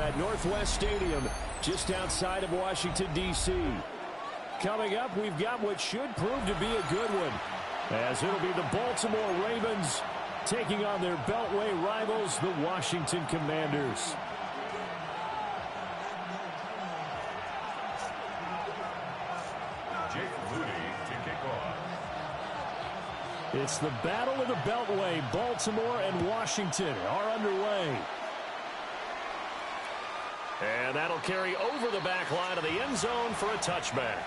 at Northwest Stadium, just outside of Washington, D.C. Coming up, we've got what should prove to be a good one, as it'll be the Baltimore Ravens taking on their Beltway rivals, the Washington Commanders. It's the battle of the Beltway. Baltimore and Washington are underway. And that'll carry over the back line of the end zone for a touchback.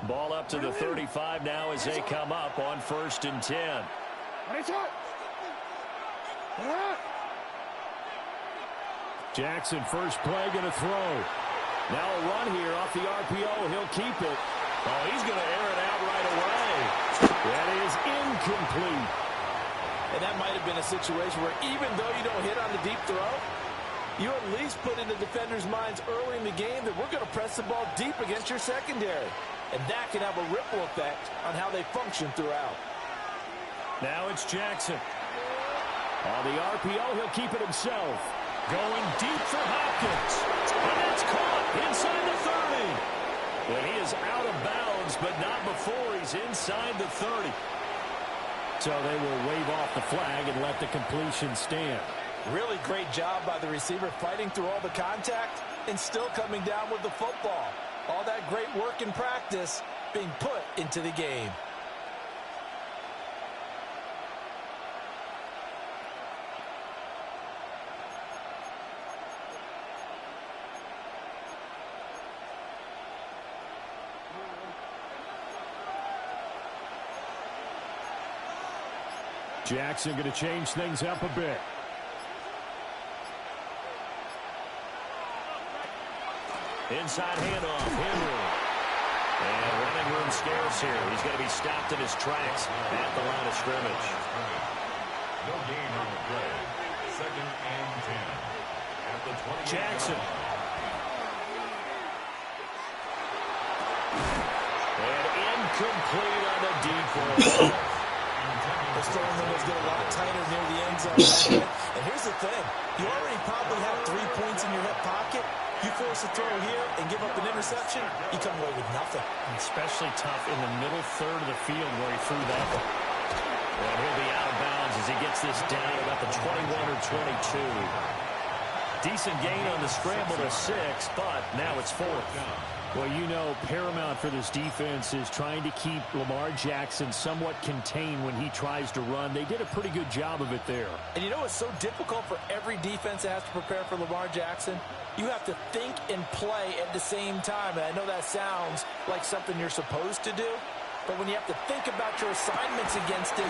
Ball up to the 35 now as they come up on 1st and 10. Jackson, first play, going to throw. Now a run here off the RPO. He'll keep it. Oh, he's going to air it out right away. That is incomplete. And that might have been a situation where even though you don't hit on the deep throw, you at least put in the defenders' minds early in the game that we're going to press the ball deep against your secondary. And that can have a ripple effect on how they function throughout. Now it's Jackson. On the RPO, he'll keep it himself. Going deep for Hopkins. And it's caught inside the 30. Well, he is out of bounds, but not before he's inside the 30. So they will wave off the flag and let the completion stand. Really great job by the receiver fighting through all the contact and still coming down with the football. All that great work in practice being put into the game. Jackson going to change things up a bit. Inside handoff, Henry. And running room scarce here. He's going to be stopped in his tracks at the line of scrimmage. No gain on the play. 2nd and 10. At the 20. Jackson. And incomplete on the deep ball. This tournament was getting a lot tighter near the end zone. And here's the thing. You already probably have 3 points in your hip pocket. You force a throw here and give up an interception, you come away with nothing. Especially tough in the middle third of the field where he threw that one. And he'll be out of bounds as he gets this down about the 21 or 22. Decent gain on the scramble to 6, but now it's 4th. Well, you know, paramount for this defense is trying to keep Lamar Jackson somewhat contained when he tries to run. They did a pretty good job of it there. And you know what's so difficult for every defense that has to prepare for Lamar Jackson? You have to think and play at the same time. And I know that sounds like something you're supposed to do. But when you have to think about your assignments against him,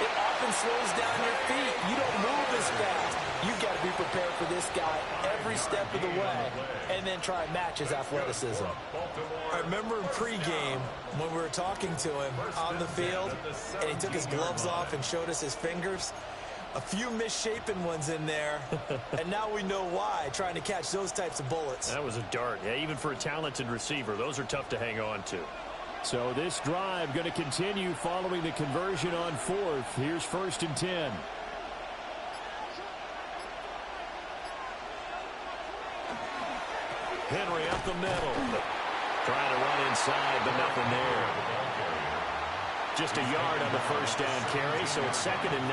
it often slows down your feet. You don't move as fast. You've got to be prepared for this guy every step of the way and then try and match his athleticism. I remember in pregame when we were talking to him on the field and he took his gloves off and showed us his fingers. A few misshapen ones in there, and now we know why, trying to catch those types of bullets. That was a dart. Yeah, even for a talented receiver, those are tough to hang on to. So this drive going to continue following the conversion on 4th. Here's 1st and 10. Henry up the middle. Trying to run inside, but nothing there. Just a yard on the first down carry, so it's 2nd and 9.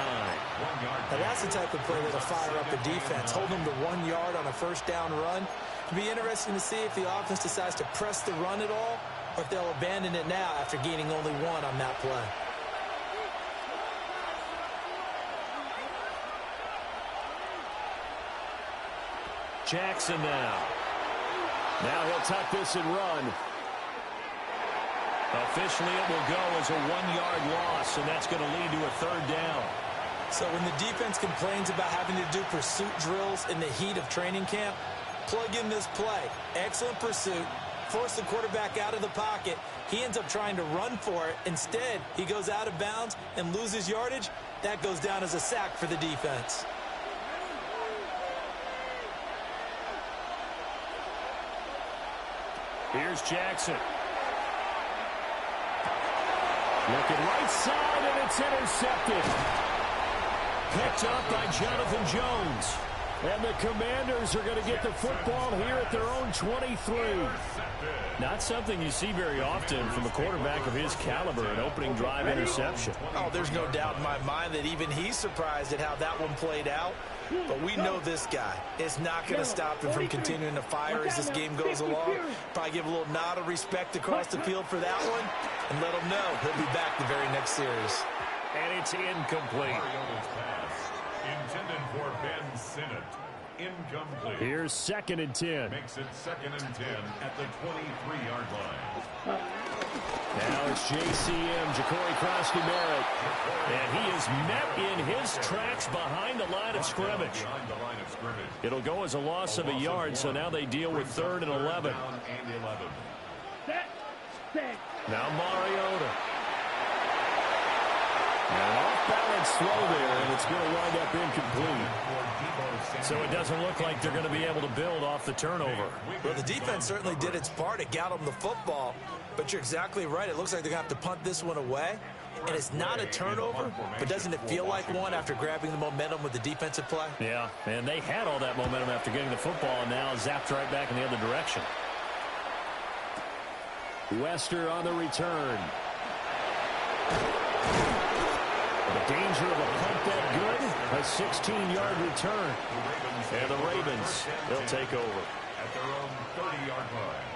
Now that's the type of play that'll fire up the defense. Hold them to 1 yard on a first down run. It'll be interesting to see if the offense decides to press the run at all, or if they'll abandon it now after gaining only 1 on that play. Jackson now. Now he'll tuck this and run. Officially, it will go as a 1-yard loss, and that's going to lead to a 3rd down. So when the defense complains about having to do pursuit drills in the heat of training camp, plug in this play. Excellent pursuit, force the quarterback out of the pocket. He ends up trying to run for it. Instead, he goes out of bounds and loses yardage. That goes down as a sack for the defense. Here's Jackson. Looking right side, and it's intercepted. Picked up by Jonathan Jones. And the Commanders are going to get the football here at their own 23. Not something you see very often from a quarterback of his caliber, an opening drive interception. Oh, there's no doubt in my mind that even he's surprised at how that one played out. But we know this guy is not going to stop him from continuing to fire as this game goes along. Probably give a little nod of respect across the field for that one and let him know he'll be back the very next series. And it's incomplete. Intended for Ben Sinnott. Incomplete. Here's 2nd and 10. Makes it 2nd and 10 at the 23-yard line. Now it's JCM, Ja'Cory Krosky-Merritt. And he is met in his tracks behind the line of scrimmage. It'll go as a loss of a yard, so now they deal with 3rd and 11. Now Mariota. An off-balance throw there, and it's going to wind up incomplete. So it doesn't look like they're going to be able to build off the turnover. Well, the defense certainly did its part. It got them the football. But you're exactly right. It looks like they're going to have to punt this one away. And it's not a turnover, but doesn't it feel like one after grabbing the momentum with the defensive play? Yeah, and they had all that momentum after getting the football, and now zapped right back in the other direction. Wester on the return. The danger of a punt that good, a 16-yard return. And the Ravens, they'll take over. At their own 30-yard line.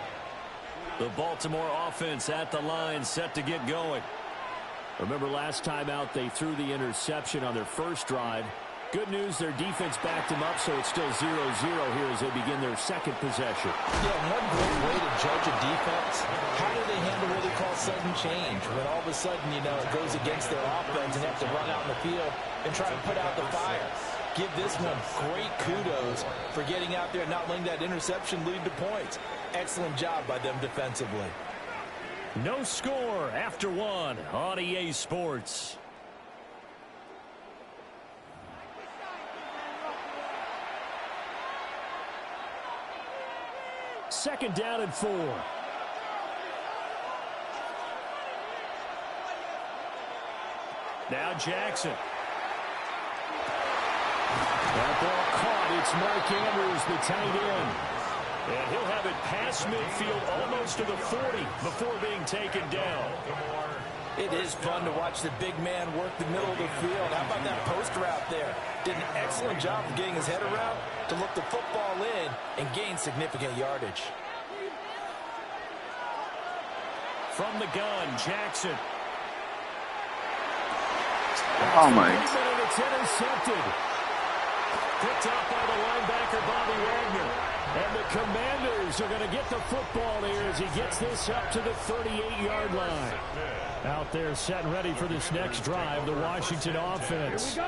The Baltimore offense at the line, set to get going. Remember last time out, they threw the interception on their first drive. Good news, their defense backed them up, so it's still 0-0 here as they begin their second possession. Yeah, one great way to judge a defense, how do they handle what they call sudden change? When all of a sudden, you know, it goes against their offense and they have to run out in the field and try to put out the fire. Give this one great kudos for getting out there and not letting that interception lead to points. Excellent job by them defensively. No score after one on EA Sports. Second down and 4. Now Jackson. That ball caught. It's Mark Andrews, the tight end. And he'll have it past midfield almost to the 40 before being taken down. It is fun to watch the big man work the middle of the field. How about that post route there? Did an excellent job of getting his head around to look the football in and gain significant yardage. From the gun, Jackson. Oh, my. And it's intercepted. Picked up by the linebacker, Bobby Wagner. And the Commanders are going to get the football here as he gets this up to the 38-yard line. Out there set and ready for this next drive, the Washington offense.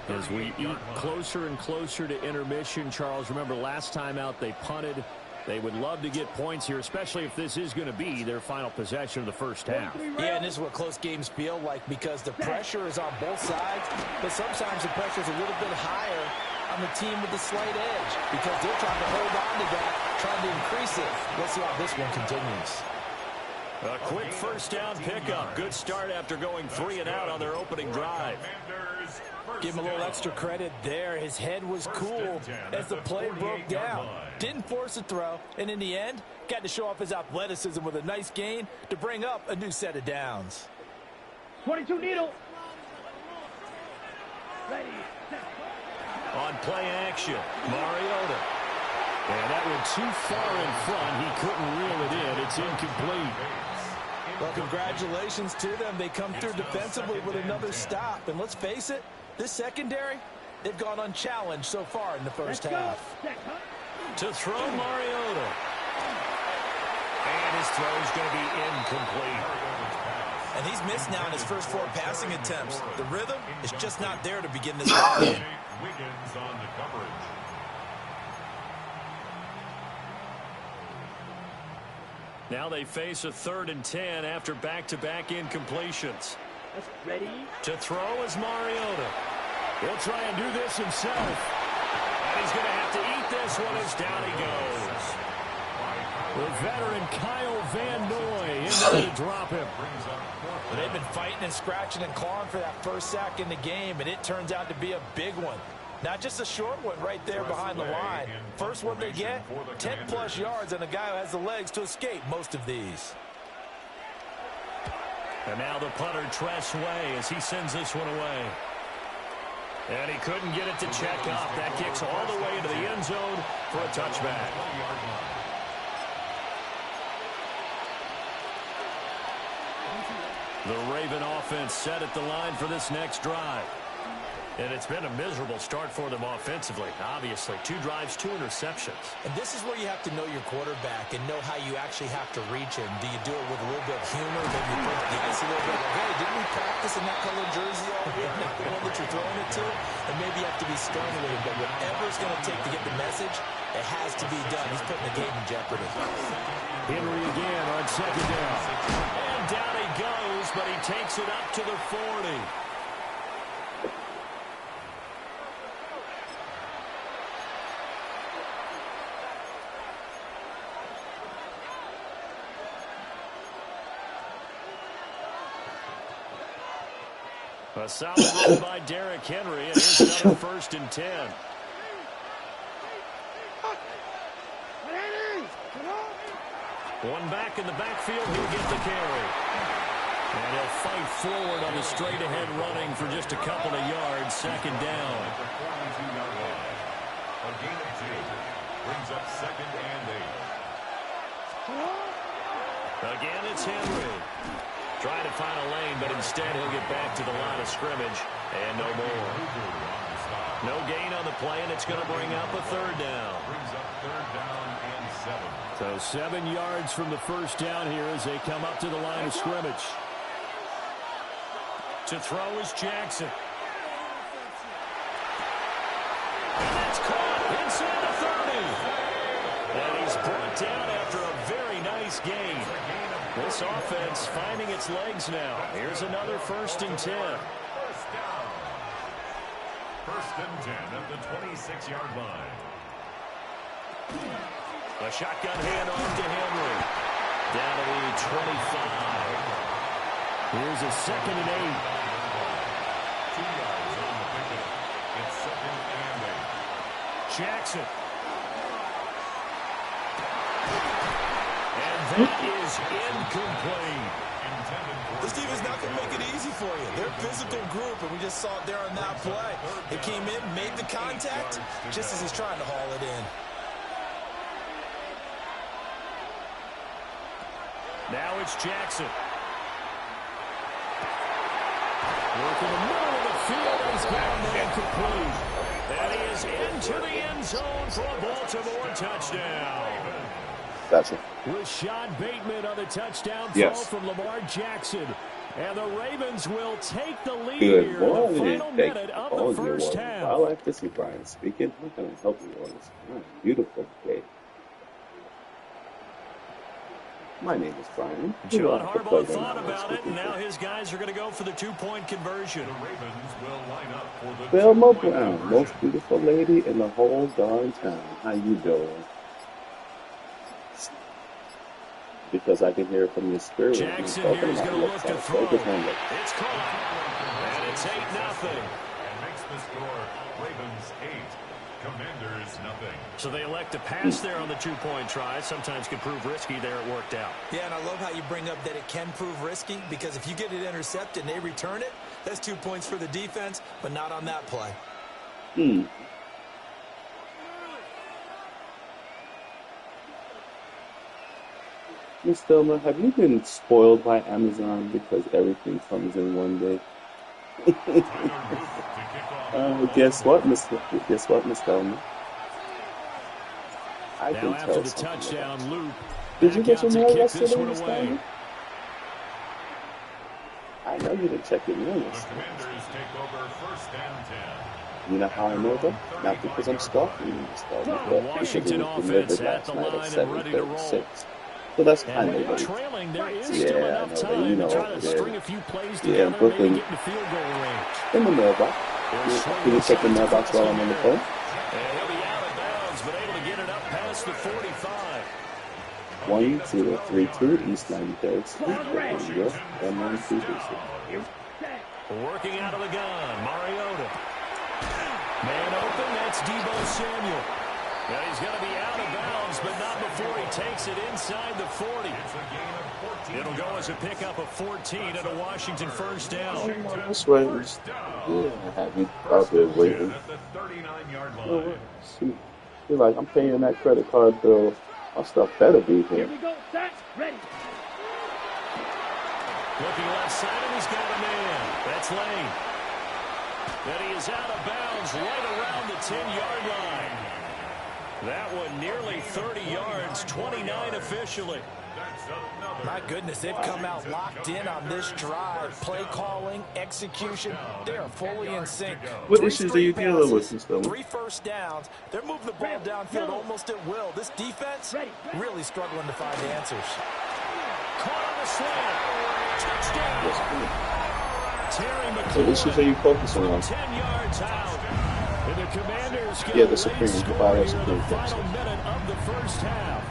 As we eat closer and closer to intermission, Charles, remember last time out they punted. They would love to get points here, especially if this is going to be their final possession of the first half. Yeah, and this is what close games feel like because the pressure is on both sides, but sometimes the pressure is a little bit higher on the team with the slight edge because they're trying to hold on to that, trying to increase it. Let's see how this one continues. A quick first down pickup. Good start after going 3 and out on their opening drive. Give him a little extra credit there. His head was cool as the play broke down. Didn't force a throw, and in the end, got to show off his athleticism with a nice gain to bring up a new set of downs. 22 needle. Ready. On play action, Mariota. And that went too far in front. He couldn't reel it in. It's incomplete. Well, congratulations to them. They come through defensively with another stop. And let's face it, this secondary, they've gone unchallenged so far in the first half. To throw Mariota. And his throw is going to be incomplete. And he's missed now in his first 4 passing attempts. The rhythm is just not there to begin this game. Wiggins on the coverage. Now they face a 3rd and 10 after back-to-back incompletions. Ready? To throw is Mariota. He'll try and do this himself. And he's going to have to eat this one as down he goes. The veteran Kyle Van Noy in there to drop him. They've been fighting and scratching and clawing for that first sack in the game, and it turns out to be a big one. Not just a short one right there behind the line. First one they get, 10-plus yards, and a guy who has the legs to escape most of these. And now the punter, Tress Way, as he sends this one away. And he couldn't get it to check up. That kicks all the way into the end zone for a touchback. The Raven offense set at the line for this next drive. And it's been a miserable start for them offensively. Obviously, 2 drives, 2 interceptions. And this is where you have to know your quarterback and know how you actually have to reach him. Do you do it with a little bit of humor? Maybe you put the ice a little bit. Like, hey, didn't we practice in that color jersey all week? Not the one that you're throwing it to? And maybe you have to be stern with him. But whatever it's going to take to get the message, it has to be done. He's putting the game in jeopardy. Henry again on 2nd down. And down he goes, but he takes it up to the 40. A solid run by Derrick Henry, and here's another 1st and 10. One back in the backfield, he'll get the carry. And he'll fight forward on the straight-ahead running for just a couple of yards, 2nd down. A gain of 2 brings up 2nd and 8. Again, it's Henry. Trying to find a lane, but instead he'll get back to the line of scrimmage. And no more. No gain on the play, and it's going to bring up a 3rd down. Brings up 3rd down and 7. So 7 yards from the first down here as they come up to the line of scrimmage. To throw is Jackson. And that's caught inside the 30. And he's brought down after a very nice gain. This offense finding its legs now. Here's another 1st and 10. 1st and 10 at the 26-yard line. A shotgun handoff to Henry. Down to the 25. Here's a 2nd and 8. 2 yards on the pickup. It's 2nd and 8. Jackson. And that is incomplete. This team is not going to make it easy for you. They're a physical group, and we just saw it there on that play. They came in, made the contact, just as he's trying to haul it in. Now it's Jackson. Work in the middle of the field. He's got man complete. And he is into the end zone for a Baltimore touchdown. Gotcha. Rashad Bateman on the touchdown throw from Lamar Jackson. And the Ravens will take the lead here in the final minute of the first half. I like this is Brian speaking. How can I help you on this beautiful day? My name is Brian. John Harbaugh thought about it, and now his guys are going to go for the 2-point conversion. The Ravens will line up for the Thelma Brown, most beautiful lady in the whole darn town. How you doing? Because I can hear it from your spirit. Jackson here is going to look to throw. It's caught. And it's 8-0. And makes the score Ravens 8, Commanders 0. So they elect to pass there on the 2-point try. Sometimes can prove risky. There it worked out. Yeah, and I love how you bring up that it can prove risky, because if you get it intercepted and they return it, that's 2 points for the defense, but not on that play. Miss Thelma, have you been spoiled by Amazon because everything comes in one day? Guess what, Miss Thelma? I can after tell the something touchdown about loop. Did you get your mail Kick this yesterday, one Miss away. Thelma? I know you didn't check your mail The yesterday. Commanders take over 1st and 10. You know how I know that? Not because I'm stalking you, Miss Thelma, The but because it Washington was delivered offense at last the night line at and ready to roll. 7:36. So that's And kind when of you're what trailing, there is yeah, still I enough know that. time You know to try over to there. string a few plays Yeah, together, maybe Brooklyn get into field goal range. in the mailbox. He'll Yeah, swing can you this check the one mailbox across while the I'm on the middle. phone? And he'll be out of bounds, but able to get it up past the 45. 1032 East 93rd Street, Brooklyn, New York, 19236. Working out of the gun, Mariota. Man open, that's Deebo Samuel. Now he's going to be out of bounds, but not before he takes it inside the 40. It'll go as a pickup of 14 and a Washington first down. That's right. Yeah, I have you out there waiting. Oh, shoot. You're like, I'm paying that credit card bill. My stuff better be here. Here we go. Set. Ready. Looking left side, and he's got a man. That's Lane. And he is out of bounds right around the 10-yard line. That one nearly 30 yards, 29 officially. My goodness, they've come out locked in on this drive. Play calling, execution, they are fully in sync. What issues are you dealing with, Mr. 3 first downs. They're moving the ball downfield almost at will. This defense really struggling to find answers. Caught on the slant. Touchdown. Terry McLaurin. What issues are you focusing on? 10 yards out. And the Commanders get Yeah, a the late Supreme. score Goodbye, here in Supreme. the final minute of the first half.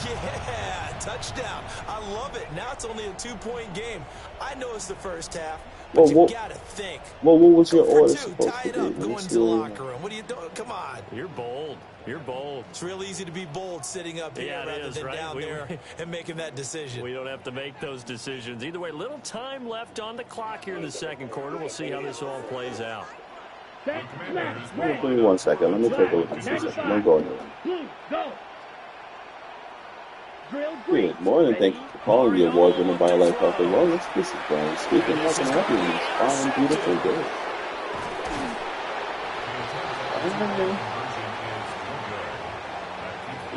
Yeah, touchdown. I love it. Now it's only a 2-point game. I know it's the first half, Well, but you got to think. Well, what was your Go for order 2, supposed tie to it be? up, Let me go into see. the locker room. What are you doing? Come on. You're bold. You're bold. It's real easy to be bold sitting up here Yeah, it rather is, than right? down there and making that decision. We don't have to make those decisions. Either way, little time left on the clock here in the second quarter. We'll see how this all plays out. Set. Snap. Give me 1 second. Let me take a look at this. Don't go anywhere. Blue. Go. Drill green. Good morning. Thank you for calling the award-winning BioLife Health and Wellness. This is Brian speaking. How can I help you on this fine, beautiful day?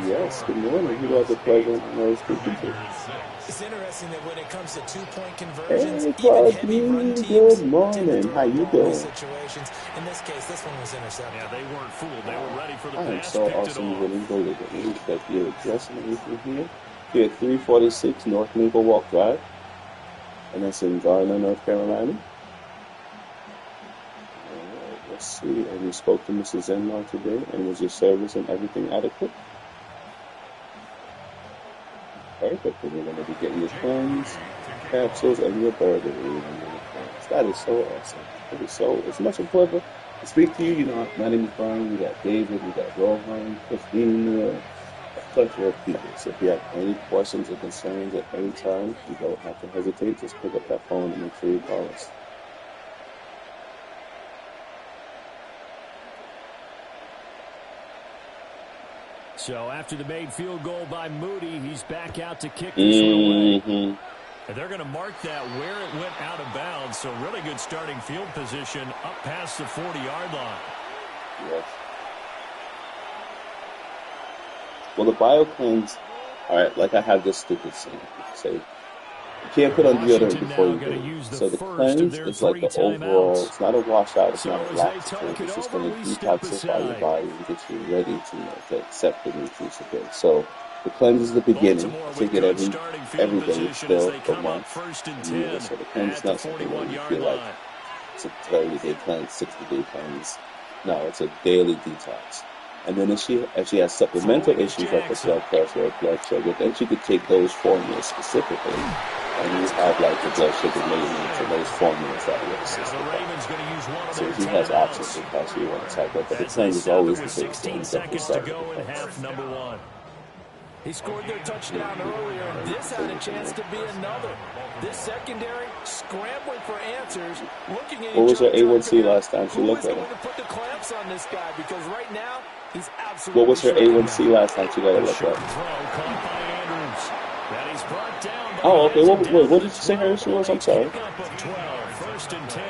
Yes, good morning. Who do I have the pleasure of speaking to? It's interesting that when it comes to 2-point conversions, Hey, even heavy run Claudine. teams Good morning. tend to throw How the you ball in doing? these situations. In this case, this one was intercepted. Yeah, they weren't fooled. They were ready for the I am pass. so Picked awesome it when off. you go to the news that your address and everything here. Here at 346 North Maple Walk Drive. And that's in Garland, North Carolina. Let's see. And you spoke to Mrs. Zenmar today, and was your service and everything adequate? Perfect. And you're going to be getting your cleanse, capsules, and your burger. That is so awesome. It is so. It's much a pleasure to speak to you. You know, my name is Brian. We got David. We got Rohan, Christine. A plethora of people. So if you have any questions or concerns at any time, you don't have to hesitate. Just pick up that phone and make sure you call us. So after the made field goal by Moody, he's back out to kick this one away. And they're going to mark that where it went out of bounds. So really good starting field position up past the 40-yard line. Yes. Well, the BioCleanse, all right, like I have this stupid saying, say, you can't put on deodorant before you do. So the cleanse is like the overall, it's not a washout, it's not a laxative, it's just going to detoxify your body and get you ready to accept the new juice again. So the cleanse is the beginning. Take it every day, still, for months. Yeah, so the cleanse is not something where you feel like it's a 30-day cleanse, 60-day cleanse. No, it's a daily detox. And then if she has supplemental issues like a blood pressure or blood sugar, then she could take those formulas specifically. And you have like the blood sugar maintenance and those formulas that will assist with that. So she has options with how she wants to tackle it. But the cleanse is always the biggest thing. 16 seconds to go in half number one. He scored their touchdown earlier, and this had a chance to be another. This secondary scrambling for answers, looking at what was her each other, A1C last time she looked at Who is her? going to put the clamps on this guy? Because right now, he's absolutely. What was her A1C last time she got a look Short at? throw caught by Andrews. That he's brought down by Oh, okay. What did you the say her issue was? I'm sorry. Pickup of 12, first and 10.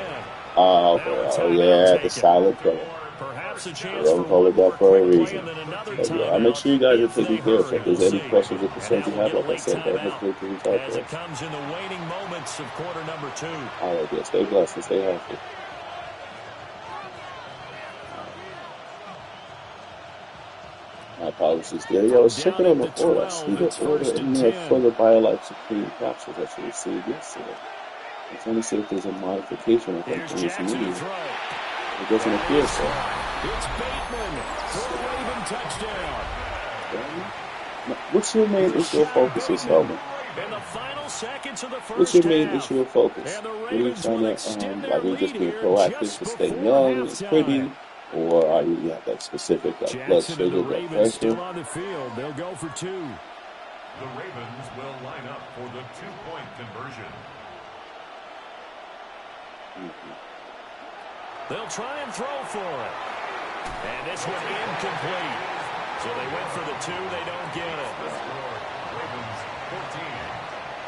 Oh, okay. Oh, yeah, the silent player. Perhaps a They chance don't for call it that for a quick play reason. and then another But yeah, I'll timeout make sure you guys are if taken they care of. So hurry. if there's We'll any see. questions or And concerns now you we'll have, get a like I late said, don't timeout hesitate to reach out as to it us. comes in the waning moments of quarter number 2. All right, yeah, stay blessed and stay healthy. My apologies there. Yeah, I was checking on the order. I see the order in there for the BioLife Supreme capsules that you received yesterday. I'm trying to see if there's a modification or something is needed. It doesn't appear so. It's Bateman for a Raven touchdown. What's your main issue of focus is, Helman? What's your main issue of focus? What are you trying to, like, are you just being proactive to stay young and pretty? Or are you have that specific, like, blood sugar, blood pressure? On the field. They'll go for 2. The Ravens will line up for the 2-point conversion. They'll try and throw for it. And this one incomplete. So they went for the 2. They don't get it. Ravens 14.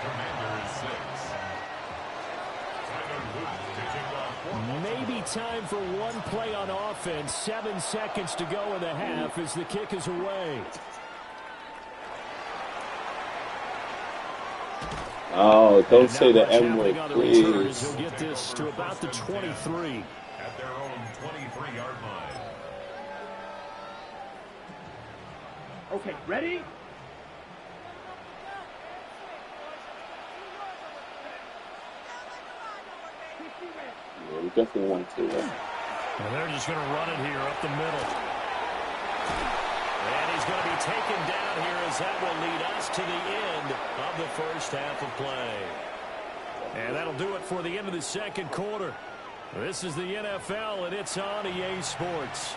Commanders 6. Maybe time for one play on offense. 7 seconds to go in the half as the kick is away. Oh, don't say the M word, please. He'll get this to about the 23. At their own 23-yard line. Okay, ready? Yeah, we definitely want to. And they're just going to run it here up the middle. And he's going to be taken down here as that will lead us to the end of the first half of play. And that'll do it for the end of the second quarter. This is the NFL, and it's on EA Sports.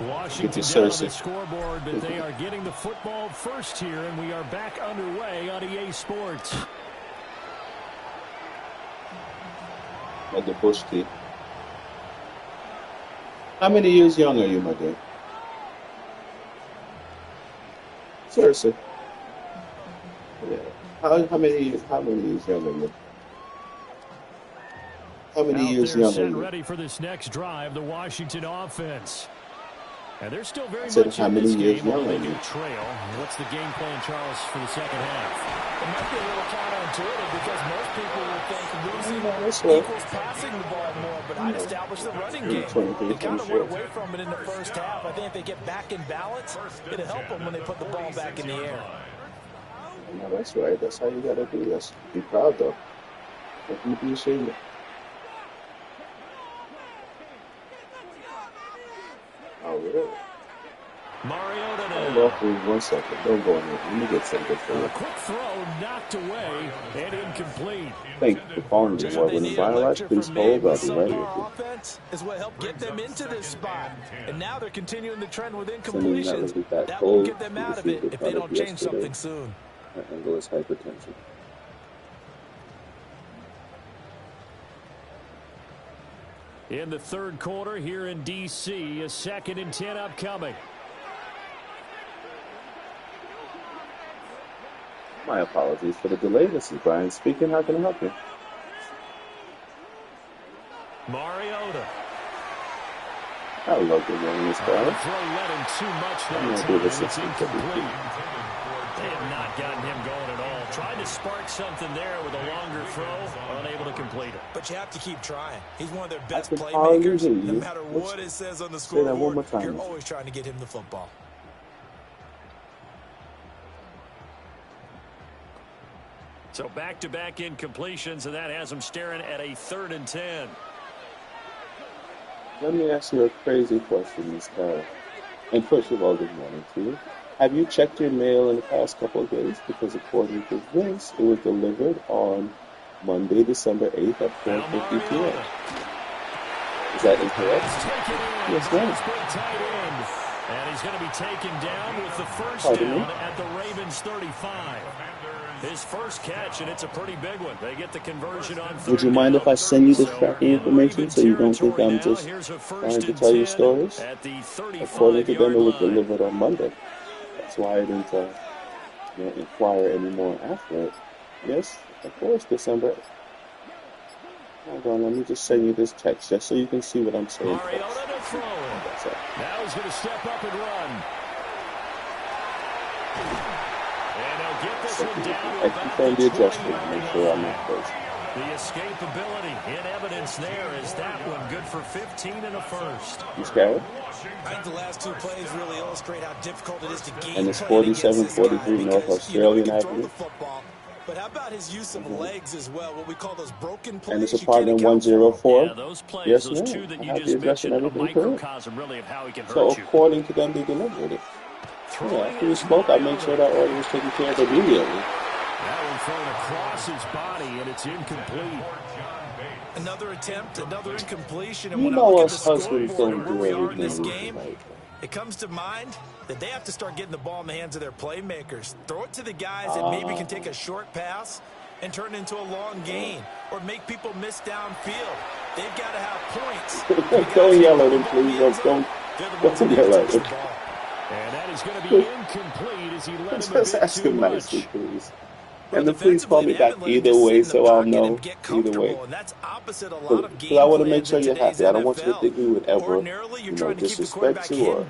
Washington down on the scoreboard, but they are getting the football first here, and we are back underway on EA Sports. Like the Bush kid. How many years young are you, my dear? Seriously. Yeah. How many years young are you? How many years young are you? Ready for this next drive, the Washington offense. And they're still very much how in many this years game, young although are they you? do trail. What's the game plan, Charles, for the second half? It might be a little counterintuitive because most people would think losing equals passing the ball more, but I'd establish the running game. They kind of went away from it in the first half. I think if they get back in balance, it'll help them when they put the ball back in the air. No, that's right. That's how you got to do this. Be proud, though. Don't be ashamed. Oh, really? Mariota Hold off for 1 second. Don't go in here. Let me get something for you. A quick throw knocked away and incomplete. Thank you for calling me. When the BioLife, please hold. I'll be right with you. Offense is what helped get them into this spot. And now they're continuing the trend with incompletions. That will get them out of it if they don't change something soon. That angle is hypertension. In the third quarter here in D.C., a 2nd and 10 upcoming. My apologies for the delay. This is Brian speaking. How can I help you? Mariota. Hello, good morning, Miss Brian. The throw led him too much that time. It's incomplete. They have not gotten him going at all. Tried to spark something there with a longer throw, unable to complete it. But you have to keep trying. He's one of their best I can hardly playmakers. hear you. No matter what it says on the Say that one more scoreboard, time. you're always trying to get him the football. So back-to-back incompletions, and that has him staring at a 3rd and 10. Let me ask you a crazy question, Miss Carol. And first of all, good morning to you. Have you checked your mail in the past couple of days? Because according to Vince, it was delivered on Monday, December 8th at 4:50 p.m. Is that incorrect? Yes, ma'am. And he's going to be taken down with the first down at the Ravens 35. His first catch, and it's a pretty big one. They get the conversion on 3rd. Would you mind if I send you the tracking information so you don't think I'm just trying to tell you stories? According to them, it was delivered on Monday. That's why I didn't inquire anymore after it. Yes, of course, December. Hold on, let me just send you this text just so you can see what I'm saying. Mariota to throw it. Now he's going to step up and run. And he'll get this one down to about the 20-yard make sure I'm not close. The escapability in evidence there is that one good for 15 and a first. You scared? I think the last two plays really illustrate how difficult it is to game. And it's 47-43 North Australian Avenue. But how about his use of legs as well? What we call those broken plays. And it's apartment 104. Yeah, those plays, yes, those two that you just mentioned, a microcosm really of how he can hurt you. So according to them, they delivered it. Yeah, after we spoke, I made sure that order was taken care of immediately. That one thrown across his body, and it's incomplete. Another attempt, another incompletion. And when I look at the scoreboard and where we are in this game, it comes to mind that they have to start getting the ball in the hands of their playmakers. Throw it to the guys that maybe can take a short pass and turn it into a long gain or make people miss downfield. They've got to have points. Don't yell at him, please. Don't yell at him. And that is going to be incomplete as he let him just ask him nicely, please. And then please call me back either way so I'll know either way. Because I want to make sure you're happy. I don't want you to think we would ever, disrespect you or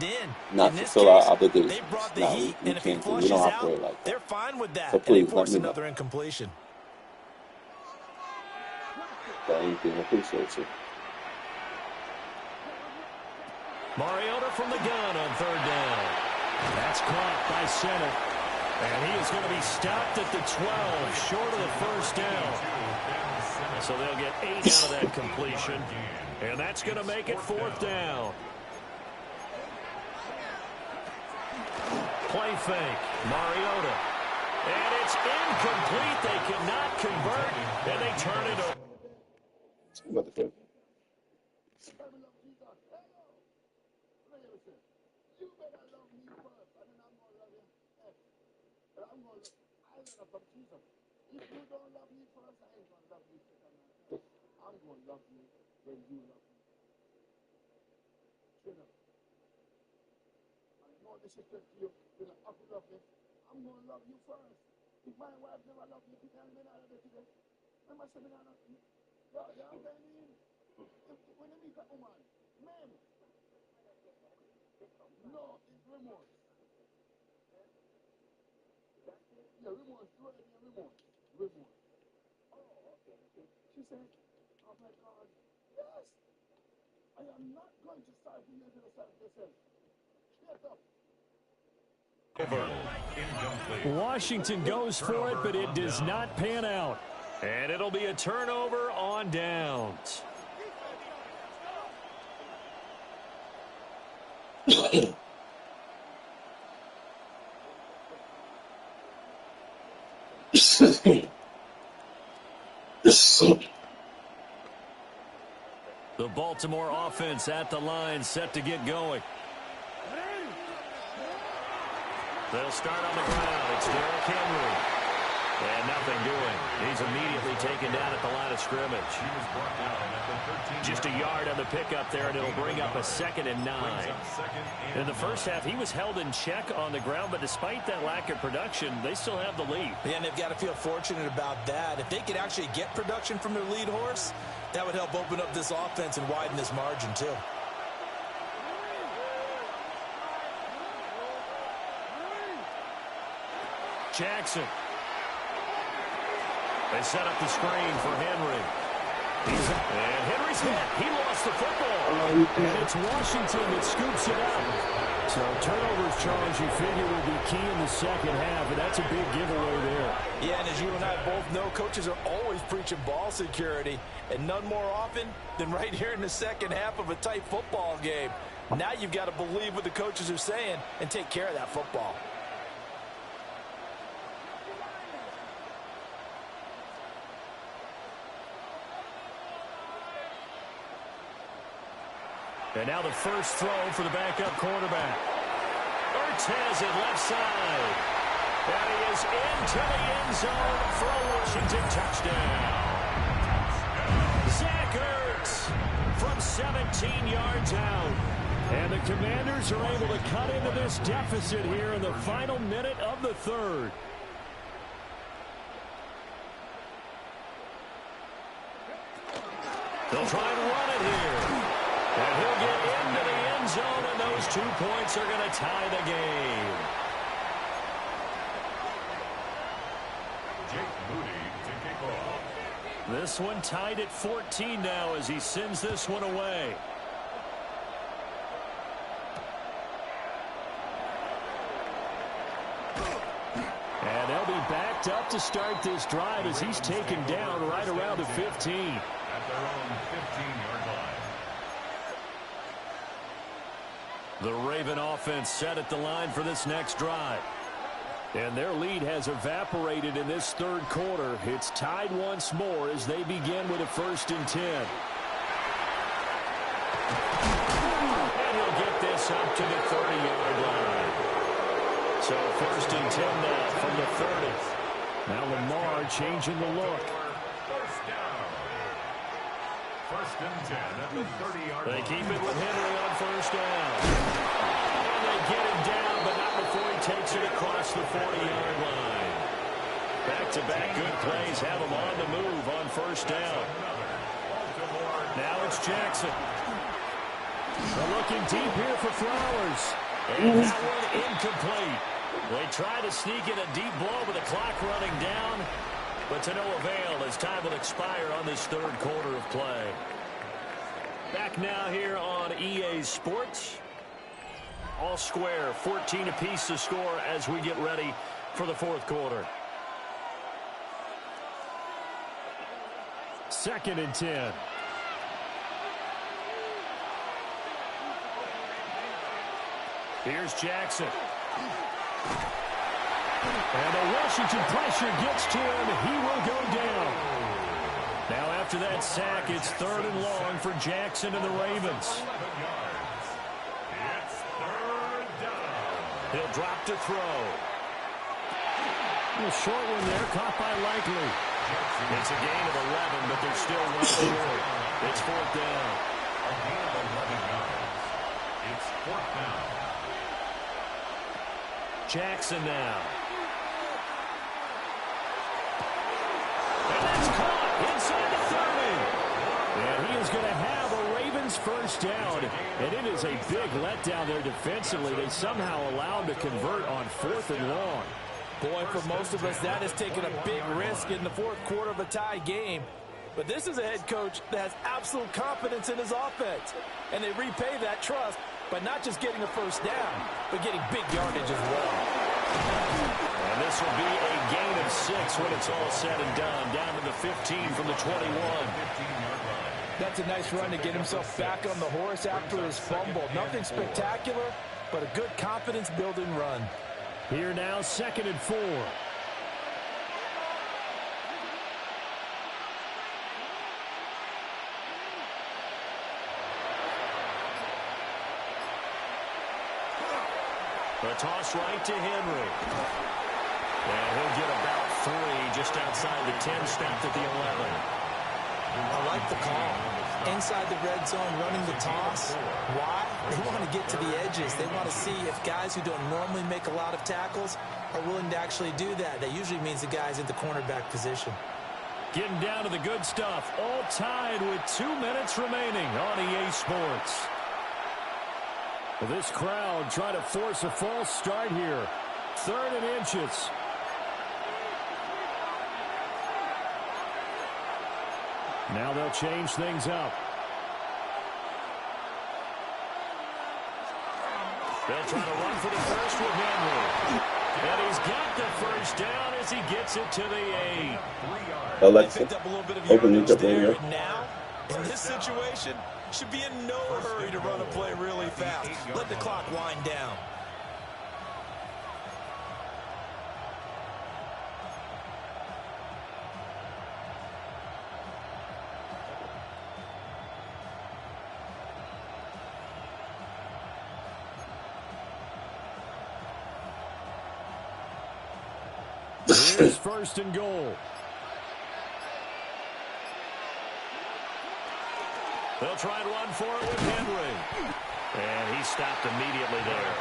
not fulfill our obligations. No, we can't. We don't operate like that. They're fine with that. So please let me know. Another incompletion. Thank you. I appreciate you. Mariota from the gun on third down. That's caught by center. And he is going to be stopped at the 12, short of the first down. So they'll get 8 out of that completion. And that's going to make it fourth down. Play fake. Mariota. And it's incomplete. They cannot convert. And they turn it over. If you don't love me first, I ain't gonna love you second. I'm gonna love you when you love me. Straight up. I know disrespect to you. You're not up to love me. I'm gonna love you first. If my wife never loved me, then I'm not today. Remember saying that? You understand me? When you meet a woman, man. No, it's remorse. Yeah, remorse. Do it again, remorse. Remorse. Oh, okay. She said, oh my God, yes, I am not going to start for you to start yourself. Shut up. Washington goes for it, but it does not pan out. And it'll be a turnover on downs. The Baltimore offense at the line, set to get going. They'll start on the ground. It's Derrick Henry. And nothing doing. He's immediately taken down at the line of scrimmage. Just a yard on the pickup there, and it'll bring up a 2nd and 9. In the first half, he was held in check on the ground, but despite that lack of production, they still have the lead. Yeah, and they've got to feel fortunate about that. If they could actually get production from their lead horse, that would help open up this offense and widen this margin, too. Jackson. They set up the screen for Henry. And Henry's hit. He lost the football. And it's Washington that scoops it out. So turnovers, Charles, you figure will be key in the second half, and that's a big giveaway there. Yeah, and as you and I both know, coaches are always preaching ball security, and none more often than right here in the second half of a tight football game. Now you've got to believe what the coaches are saying and take care of that football. And now the first throw for the backup quarterback. Ortez at left side. And he is into the end zone for a Washington touchdown. Zach Ertz from 17 yards out. And the Commanders are able to cut into this deficit here in the final minute of the third. They'll try and run it here. And he'll get into the end zone, and those 2 points are going to tie the game. Jake Moody to kick off. This one tied at 14 now as he sends this one away. And they'll be backed up to start this drive as he's taken down right around the 15. At their own 15-yard line. The Raven offense set at the line for this next drive. And their lead has evaporated in this third quarter. It's tied once more as they begin with a 1st and 10. And he'll get this up to the 30-yard line. So 1st and 10 now from the 30. Now Lamar changing the look. First down. 1st and 10 at the 30-yard line. They keep it with Henry on 1st down. And they get him down, but not before he takes it across the 40-yard line. Back-to-back good plays have him on the move on 1st down. Now it's Jackson. They're looking deep here for Flowers. And that one incomplete. They try to sneak in a deep blow with the clock running down, but to no avail as time will expire on this third quarter of play. Back now here on EA Sports. All square, 14 apiece to score as we get ready for the fourth quarter. 2nd and 10. Here's Jackson. And the Washington pressure gets to him. He will go down. Now after that sack, it's 3rd and long for Jackson and the Ravens. It's 3rd down. He'll drop to throw. A short one there, caught by Likely. It's a gain of 11, but they're still well short. It's 4th down. A gain of 11 yards. It's 4th down. Jackson now. And that's caught inside the 30. And he is going to have a Ravens 1st down. And it is a big letdown there defensively. They somehow allowed him to convert on 4th and long. Boy, for most of us, that has taken a big risk in the fourth quarter of a tie game. But this is a head coach that has absolute confidence in his offense. And they repay that trust by not just getting a 1st down, but getting big yardage as well. And this will be a gain of 6 when it's all said and done. Down to the 15 from the 21. 15-yard line. That's a nice run to get himself back on the horse after his fumble. Nothing spectacular, but a good confidence-building run. Here now, 2nd and 4. A toss right to Henry. And he'll get about 3 just outside the 10, stopped at the 11. I like the call. Inside the red zone, running the toss. Why? They want to get to the edges. They want to see if guys who don't normally make a lot of tackles are willing to actually do that. That usually means the guy's in the cornerback position. Getting down to the good stuff. All tied with 2 minutes remaining on EA Sports. Well, this crowd trying to force a false start here. 3rd and inches. Now they'll change things up. They'll try to run for the first with Henry. And he's got the 1st down as he gets it to the 8. Alexa, Picked up a little bit of open yardage it up there, here. and now, in this situation, should be in no hurry to run a play really fast. Let the clock wind down. Here's 1st and goal. They'll try and run for it with Henry. And he stopped immediately there.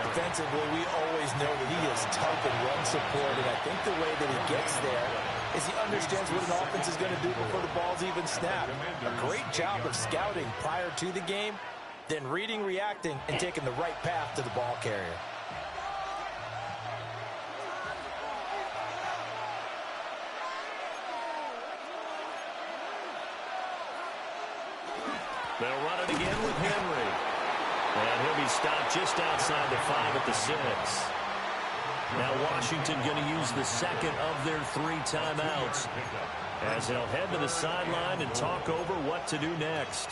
Defensively, we always know that he is tough in run support, and I think the way that he gets there is he understands what an offense is going to do before the ball's even snapped. A great job of scouting prior to the game, then reading, reacting, and taking the right path to the ball carrier. They'll run it again with Henry. And he'll be stopped just outside the 5 at the 6. Now Washington going to use the second of their 3 timeouts as they'll head to the sideline and talk over what to do next.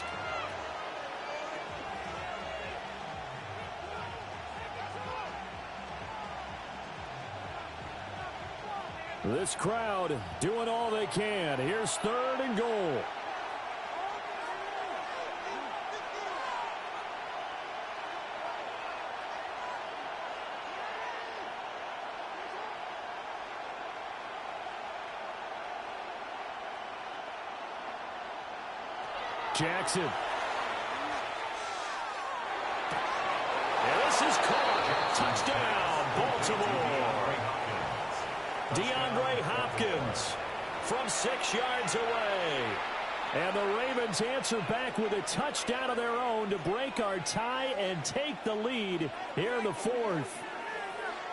This crowd doing all they can. Here's 3rd and goal. Jackson. And this is caught. Touchdown, Baltimore. DeAndre Hopkins from 6 yards away. And the Ravens answer back with a touchdown of their own to break our tie and take the lead here in the 4th.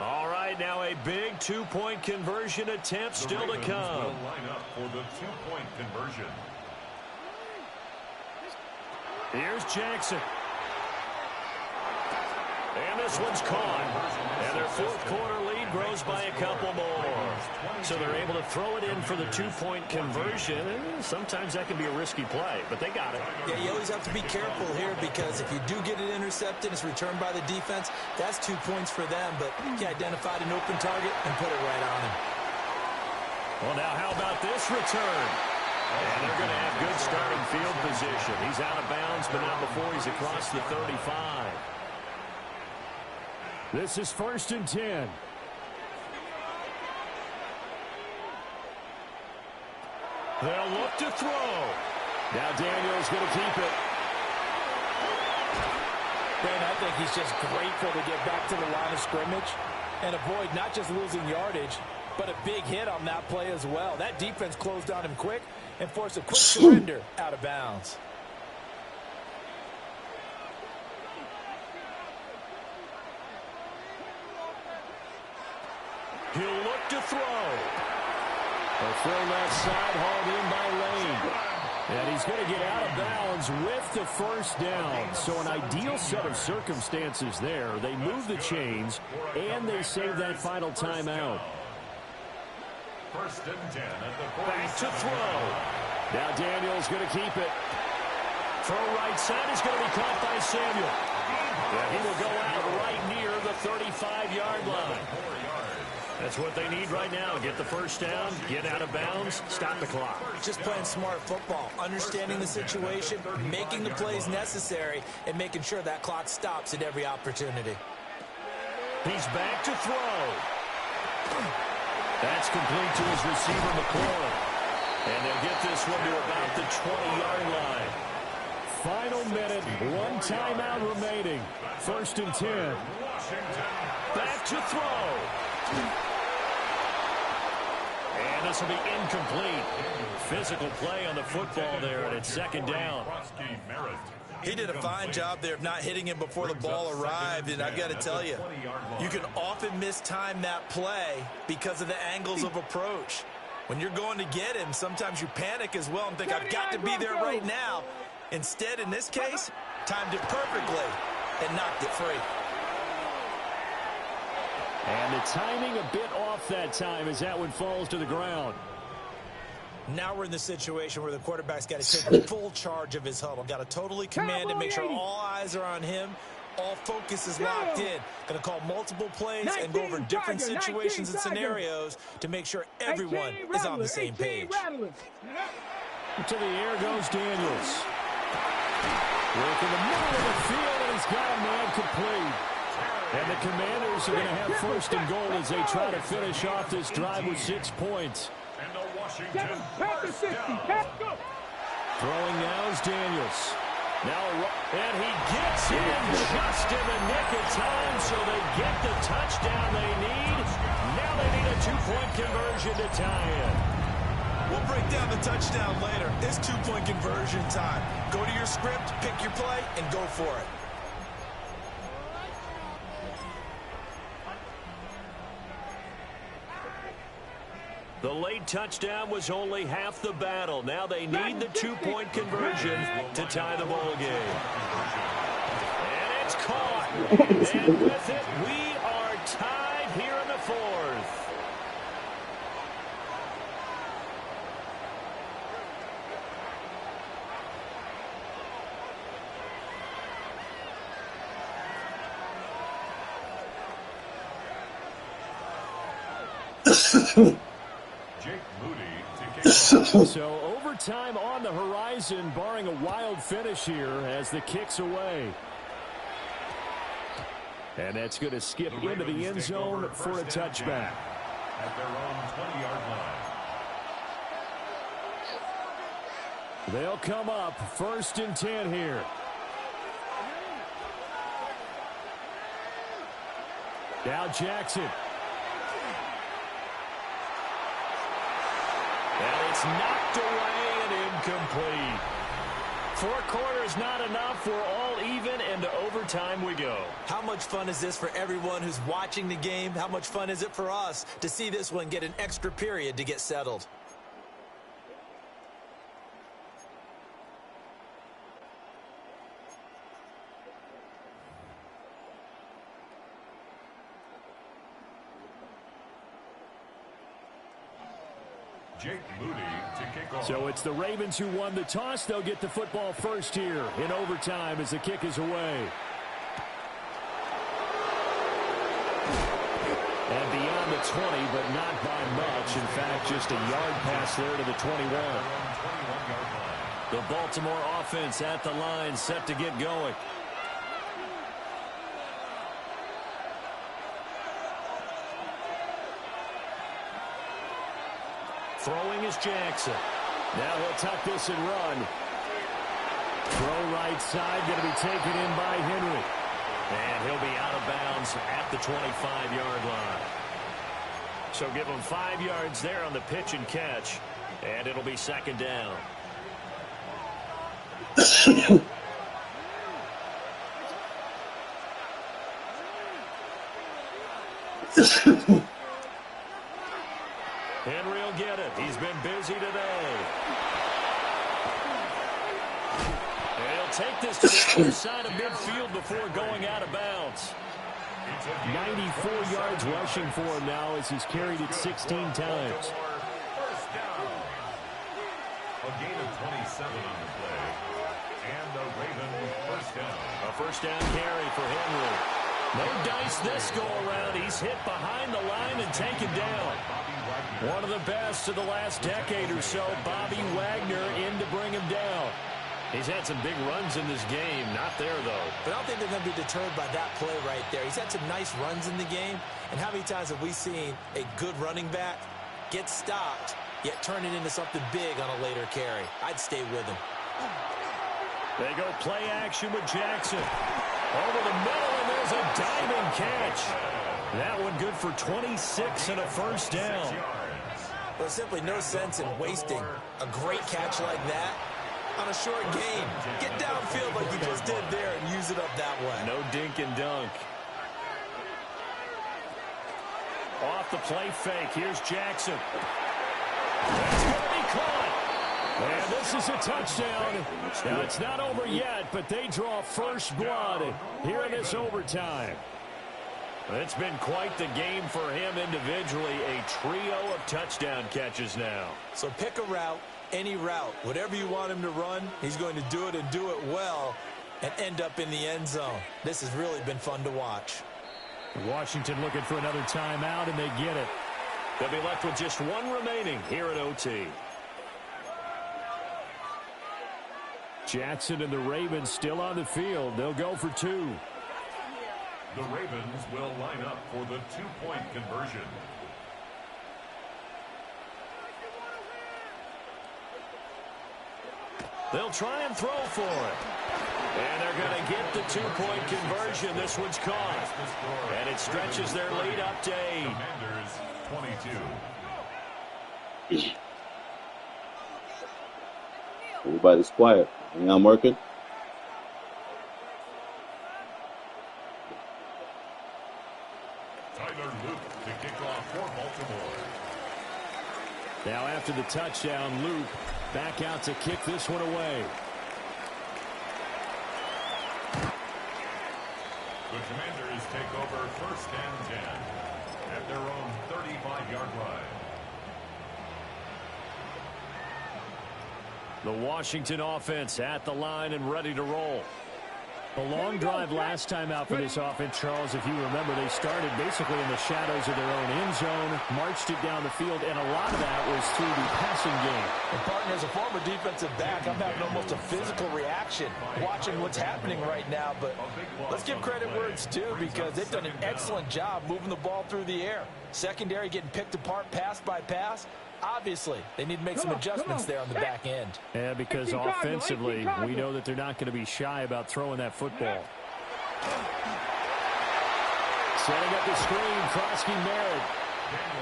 All right, now a big 2-point conversion attempt still to come. Will line up for the 2-point conversion. Here's Jackson. And this one's caught. And their 4th quarter lead grows by a couple more. So they're able to throw it in for the 2-point conversion. And sometimes that can be a risky play, but they got it. Yeah, you always have to be careful here because if you do get it intercepted, it's returned by the defense. That's 2 points for them, but he identified an open target and put it right on him. Well, now how about this return? And they're going to have good starting field position. He's out of bounds, but not before he's across the 35. This is 1st and 10. They'll look to throw. Now Daniel's going to keep it. Ben, I think he's just grateful to get back to the line of scrimmage and avoid not just losing yardage, but a big hit on that play as well. That defense closed on him quick and forced a quick surrender out of bounds. He'll look to throw. A throw left side, hauled in by Lane. And he's going to get out of bounds with the 1st down. So an ideal set of circumstances there. They move the chains, and they save that final timeout. 1st and 10 at the 47. Back to throw. Now Daniel's going to keep it. Throw right side is going to be caught by Samuel. And he will go out right near the 35-yard line. That's what they need right now. Get the 1st down, get out of bounds, stop the clock. Just playing smart football, understanding the situation, making the plays necessary, and making sure that clock stops at every opportunity. He's back to throw. That's complete to his receiver, McLaurin. And they'll get this one to about the 20-yard line. Final minute, 1 timeout remaining. 1st and 10. Back to throw. And this will be incomplete. Physical play on the football there, and it's 2nd down. He did a fine job there of not hitting him before the ball arrived, and I've got to tell you, you can often mistime that play because of the angles of approach. When you're going to get him, sometimes you panic as well and think, I've got to be there right now. Instead, in this case, timed it perfectly and knocked it free. And the timing a bit off that time as that one falls to the ground. Now we're in the situation where the quarterback's got to take full charge of his huddle. Got to totally command it, make sure all eyes are on him. All focus is locked in. Going to call multiple plays and go over different situations and scenarios to make sure everyone is on the same page. To the air goes Daniels. Work in the middle of the field, and he's got a man complete. And the Commanders are going to have 1st and goal as they try to finish off this drive with 6 points. And the Washington first down. Throwing now is Daniels. And he gets in just in the nick of time, so they get the touchdown they need. Now they need a 2-point conversion to tie it. We'll break down the touchdown later. It's two-point conversion time. Go to your script, pick your play, and go for it. The late touchdown was only half the battle. Now they need the two-point conversion to tie the ball game. And it's caught. And with it, we are tied here in the fourth. So overtime on the horizon, barring a wild finish here as the kick's away. And that's going to skip into the end zone for a touchback. At their own 20-yard line. They'll come up 1st and 10 here. Now Jackson. And it's knocked away and incomplete. 4 quarters not enough. We're all even, and to overtime we go. How much fun is this for everyone who's watching the game? How much fun is it for us to see this one get an extra period to get settled? Jake Moody to kick off. So it's the Ravens who won the toss. They'll get the football first here in overtime as the kick is away. And beyond the 20, but not by much. In fact, just a yard pass there to the 21. The Baltimore offense at the line, set to get going. Throwing is Jackson. Now he'll tuck this and run. Throw right side, going to be taken in by Henry. And he'll be out of bounds at the 25-yard line. So give him 5 yards there on the pitch and catch. And it'll be 2nd down. Henry will get it. He's been busy today. And he'll take this to the other side of midfield before going out of bounds. 94 yards rushing for him now as he's carried it 16 times. First down. A gain of 27 on the play. And the Ravens first down. A first down carry for Henry. No dice this go around. He's hit behind the line and taken down. One of the best of the last decade or so, Bobby Wagner in to bring him down. He's had some big runs in this game. Not there, though. But I don't think they're going to be deterred by that play right there. He's had some nice runs in the game. And how many times have we seen a good running back get stopped, yet turn it into something big on a later carry? I'd stay with him. They go play action with Jackson. Over the middle, and there's a diving catch. That one good for 26 and a first down. There's simply no sense in wasting a great catch like that on a short gain. Get downfield like you just did there and use it up that way. No dink and dunk. Off the play fake. Here's Jackson. That's going to be caught. And this is a touchdown. Now, it's not over yet, but they draw first blood here in this overtime. It's been quite the game for him individually. A trio of touchdown catches now. So pick a route, any route. Whatever you want him to run, he's going to do it and do it well and end up in the end zone. This has really been fun to watch. Washington looking for another timeout, and they get it. They'll be left with just one remaining here at OT. Jackson and the Ravens still on the field. They'll go for 2. The Ravens will line up for the two-point conversion. They'll try and throw for it. And they're going to get the two-point conversion. This one's caught. And it stretches their lead up to 8. Commanders 22. Everybody's quiet. Ain't I'm working? Tyler Luke to kick off for Baltimore. Now after the touchdown, Luke back out to kick this one away. The Commanders take over 1st and 10 at their own 35-yard line. The Washington offense at the line and ready to roll. A long drive last time out for this offense, Charles. If you remember, they started basically in the shadows of their own end zone, marched it down the field, and a lot of that was through the passing game. And partner, as a former defensive back, I'm having almost a physical reaction watching what's happening right now. But let's give credit where it's due, because they've done an excellent job moving the ball through the air. Secondary getting picked apart pass by pass. Obviously, they need to make some adjustments there on the back end. Yeah, because offensively, we know that they're not going to be shy about throwing that football. Setting up the screen, Krosky Merritt.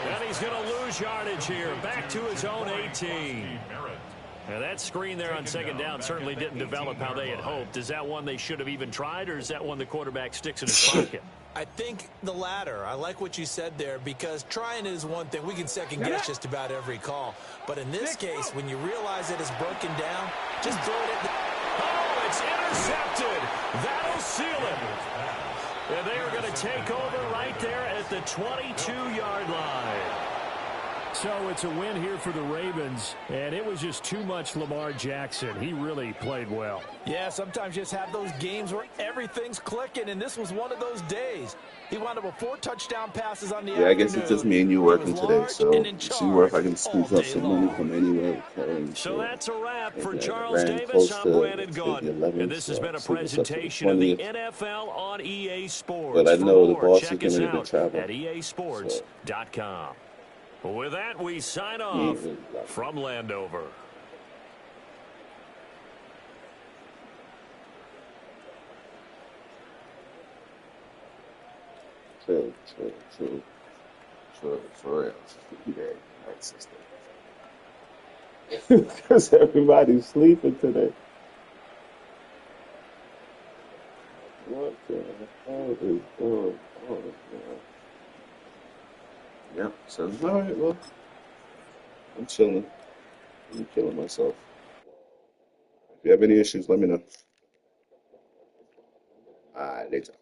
And he's going to lose yardage here. Back to his own 18. Now that screen there on second down certainly didn't develop how they had hoped. Is that one they should have even tried, or is that one the quarterback sticks in his pocket? I think the latter. I like what you said there, because trying it is one thing. We can second guess just about every call. But in this case, when you realize it is broken down, just throw it at Oh, it's intercepted. That'll seal it. And they are going to take over right there at the 22-yard line. So it's a win here for the Ravens, and it was just too much Lamar Jackson. He really played well. Yeah, sometimes you just have those games where everything's clicking, and this was one of those days. He wound up with 4 touchdown passes on the afternoon. I guess it's just me and you working today, so see where if I can squeeze up some money from anywhere. So that's a wrap for Charles Davis. I'm Brandon Gunn, and this has been a presentation of the NFL on EA Sports. But I know the boss is check going us to out travel at easports.com. With that, we sign off from Landover. True. For real. Yeah, nice system. Because everybody's sleeping today. What the hell is going on, man? Yep, so alright, well, I'm chilling. I'm killing myself. If you have any issues, let me know. Alright, later.